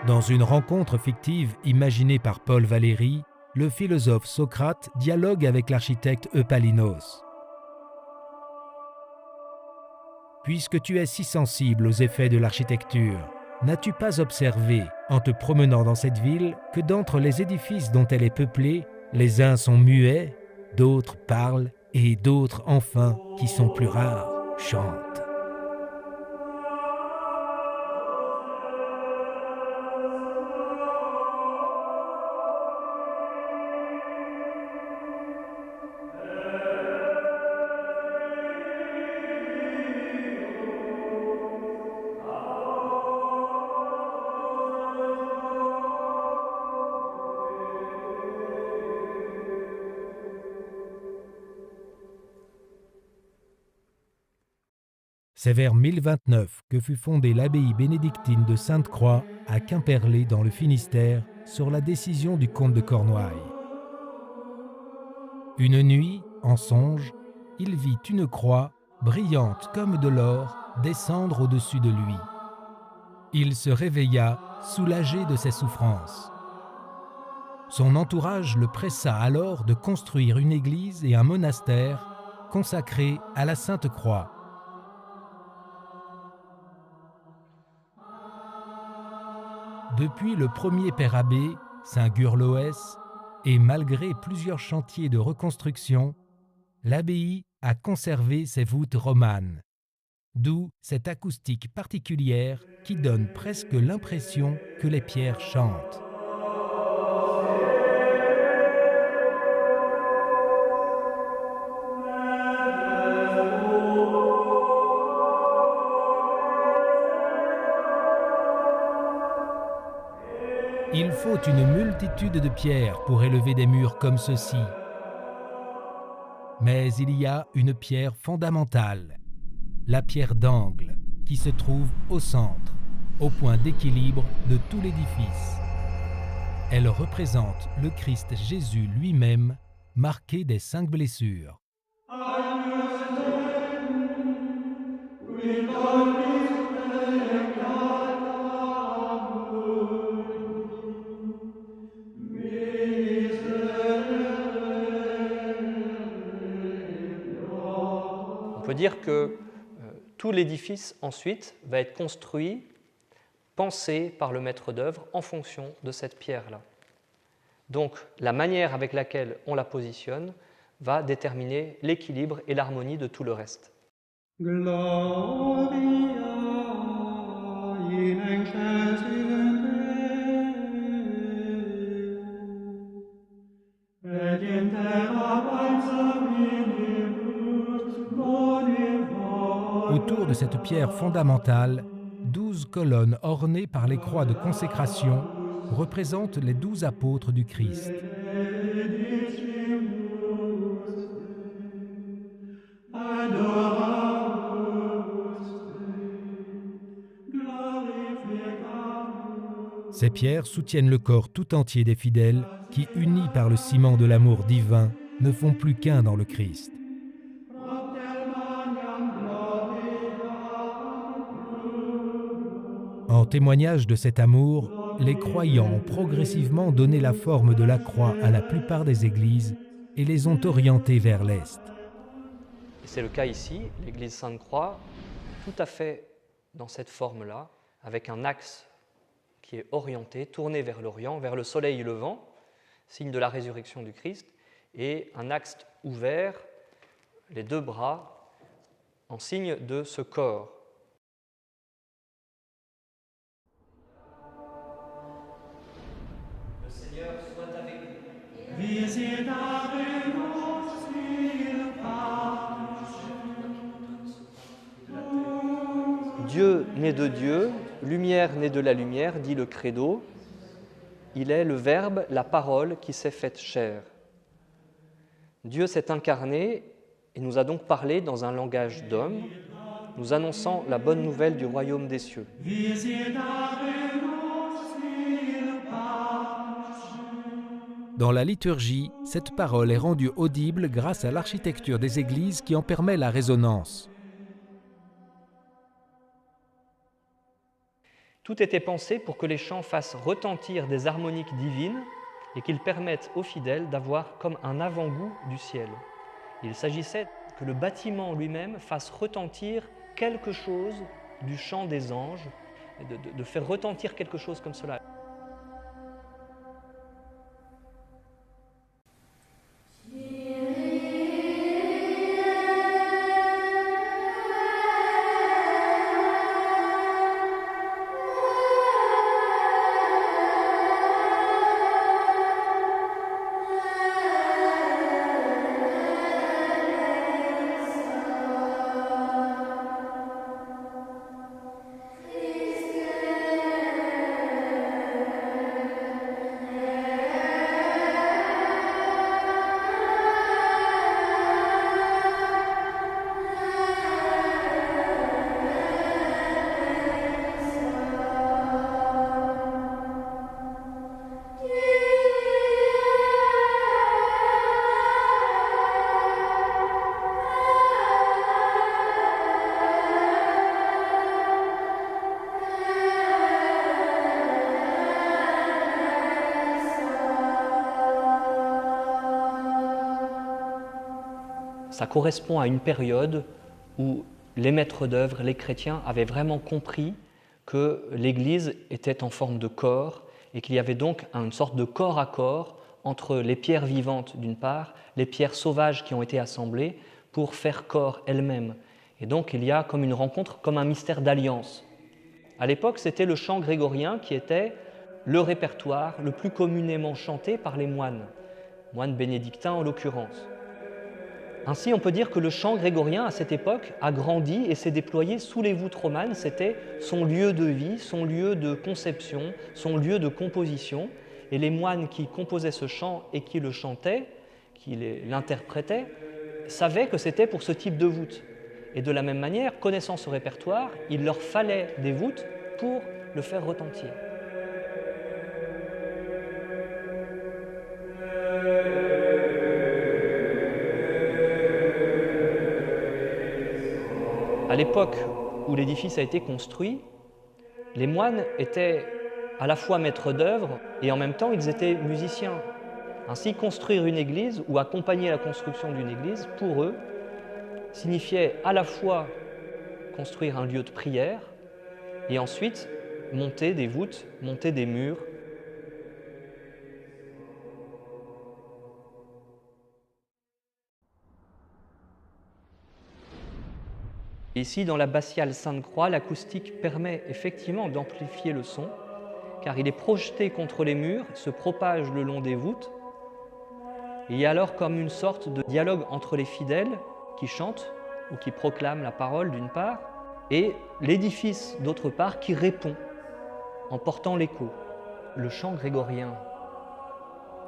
Dans une rencontre fictive imaginée par Paul Valéry, le philosophe Socrate dialogue avec l'architecte Eupalinos. Puisque tu es si sensible aux effets de l'architecture, n'as-tu pas observé, en te promenant dans cette ville, que d'entre les édifices dont elle est peuplée, les uns sont muets, d'autres parlent, et d'autres, enfin, qui sont plus rares, chantent. C'est vers 1029 que fut fondée l'abbaye bénédictine de Sainte-Croix à Quimperlé dans le Finistère sur la décision du comte de Cornouailles. Une nuit, en songe, il vit une croix, brillante comme de l'or, descendre au-dessus de lui. Il se réveilla, soulagé de ses souffrances. Son entourage le pressa alors de construire une église et un monastère consacrés à la Sainte Croix. Depuis le premier père abbé, saint Gurloès, et malgré plusieurs chantiers de reconstruction, l'abbaye a conservé ses voûtes romanes, d'où cette acoustique particulière qui donne presque l'impression que les pierres chantent. Il faut une multitude de pierres pour élever des murs comme ceux-ci. Mais il y a une pierre fondamentale, la pierre d'angle, qui se trouve au centre, au point d'équilibre de tout l'édifice. Elle représente le Christ Jésus lui-même, marqué des 5 blessures. On peut dire que tout l'édifice ensuite va être construit, pensé par le maître d'œuvre en fonction de cette pierre-là. Donc la manière avec laquelle on la positionne va déterminer l'équilibre et l'harmonie de tout le reste. Autour de cette pierre fondamentale, 12 colonnes ornées par les croix de consécration représentent les 12 apôtres du Christ. Ces pierres soutiennent le corps tout entier des fidèles qui, unis par le ciment de l'amour divin, ne font plus qu'un dans le Christ. En témoignage de cet amour, les croyants ont progressivement donné la forme de la croix à la plupart des églises et les ont orientées vers l'Est. C'est le cas ici, l'église Sainte-Croix, tout à fait dans cette forme-là, avec un axe qui est orienté, tourné vers l'Orient, vers le soleil levant, signe de la résurrection du Christ, et un axe ouvert, les 2 bras, en signe de ce corps. né de Dieu, lumière née de la lumière, dit le credo. Il est le Verbe, la parole qui s'est faite chair. Dieu s'est incarné et nous a donc parlé dans un langage d'homme, nous annonçant la bonne nouvelle du royaume des cieux. Dans la liturgie, cette parole est rendue audible grâce à l'architecture des églises qui en permet la résonance. Tout était pensé pour que les chants fassent retentir des harmoniques divines et qu'ils permettent aux fidèles d'avoir comme un avant-goût du ciel. Il s'agissait que le bâtiment lui-même fasse retentir quelque chose du chant des anges, de faire retentir quelque chose comme cela. Ça correspond à une période où les maîtres d'œuvre, les chrétiens, avaient vraiment compris que l'Église était en forme de corps et qu'il y avait donc une sorte de corps à corps entre les pierres vivantes d'une part, les pierres sauvages qui ont été assemblées pour faire corps elles-mêmes. Et donc il y a comme une rencontre, comme un mystère d'alliance. À l'époque, c'était le chant grégorien qui était le répertoire le plus communément chanté par les moines bénédictins en l'occurrence. Ainsi, on peut dire que le chant grégorien, à cette époque, a grandi et s'est déployé sous les voûtes romanes. C'était son lieu de vie, son lieu de conception, son lieu de composition. Et les moines qui composaient ce chant et qui le chantaient, qui l'interprétaient, savaient que c'était pour ce type de voûte. Et de la même manière, connaissant ce répertoire, il leur fallait des voûtes pour le faire retentir. À l'époque où l'édifice a été construit, les moines étaient à la fois maîtres d'œuvre et en même temps ils étaient musiciens. Ainsi, construire une église ou accompagner la construction d'une église, pour eux, signifiait à la fois construire un lieu de prière et ensuite monter des voûtes, monter des murs. Ici, dans l'abbatiale Sainte-Croix, l'acoustique permet effectivement d'amplifier le son, car il est projeté contre les murs, se propage le long des voûtes. Et il y a alors comme une sorte de dialogue entre les fidèles qui chantent ou qui proclament la parole d'une part, et l'édifice d'autre part qui répond en portant l'écho. Le chant grégorien,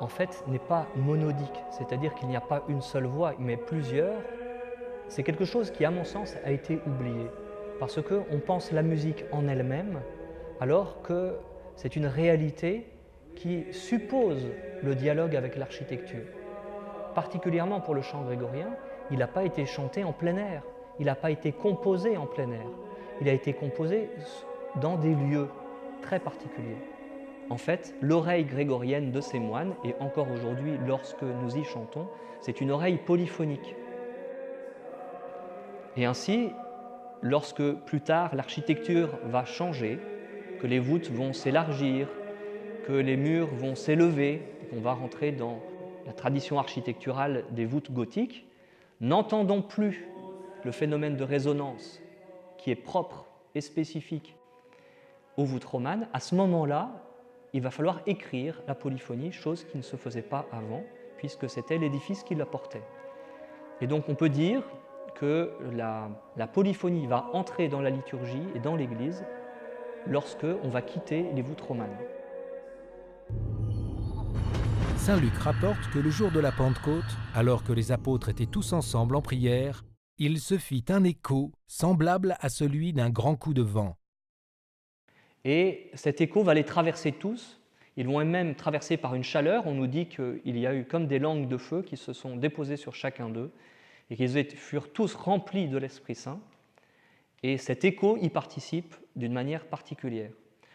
en fait, n'est pas monodique, c'est-à-dire qu'il n'y a pas une seule voix, mais plusieurs. C'est quelque chose qui, à mon sens, a été oublié, parce qu'on pense la musique en elle-même, alors que c'est une réalité qui suppose le dialogue avec l'architecture. Particulièrement pour le chant grégorien, il n'a pas été chanté en plein air, il n'a pas été composé en plein air, il a été composé dans des lieux très particuliers. En fait, l'oreille grégorienne de ces moines, et encore aujourd'hui lorsque nous y chantons, c'est une oreille polyphonique. Et ainsi, lorsque plus tard l'architecture va changer, que les voûtes vont s'élargir, que les murs vont s'élever, qu'on va rentrer dans la tradition architecturale des voûtes gothiques, n'entendons plus le phénomène de résonance qui est propre et spécifique aux voûtes romanes. À ce moment-là, il va falloir écrire la polyphonie, chose qui ne se faisait pas avant, puisque c'était l'édifice qui la portait. Et donc on peut dire que la polyphonie va entrer dans la liturgie et dans l'Église lorsque on va quitter les voûtes romanes. Saint Luc rapporte que le jour de la Pentecôte, alors que les apôtres étaient tous ensemble en prière, il se fit un écho semblable à celui d'un grand coup de vent. Et cet écho va les traverser tous. Ils vont même traverser par une chaleur. On nous dit qu'il y a eu comme des langues de feu qui se sont déposées sur chacun d'eux et qu'ils furent tous remplis de l'Esprit Saint. Et cet écho y participe d'une manière particulière.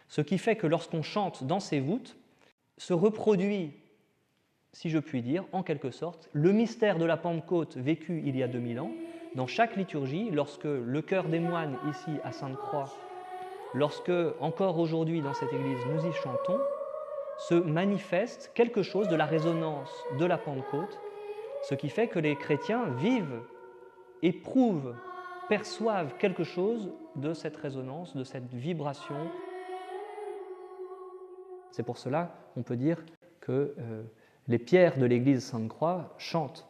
Ce qui fait que lorsqu'on chante dans ces voûtes, se reproduit, si je puis dire, en quelque sorte, le mystère de la Pentecôte vécu il y a 2000 ans. Dans chaque liturgie, lorsque le chœur des moines ici à Sainte-Croix, lorsque encore aujourd'hui dans cette église nous y chantons, se manifeste quelque chose de la résonance de la Pentecôte, ce qui fait que les chrétiens vivent, éprouvent, perçoivent quelque chose de cette résonance, de cette vibration. C'est pour cela qu'on peut dire que les pierres de l'église Sainte-Croix chantent.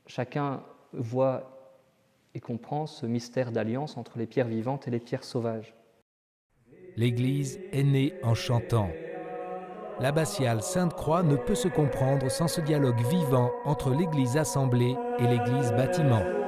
Chacun voit et comprend ce mystère d'alliance entre les pierres vivantes et les pierres sauvages. L'Église est née en chantant. L'abbatiale Sainte-Croix ne peut se comprendre sans ce dialogue vivant entre l'Église assemblée et l'Église bâtiment.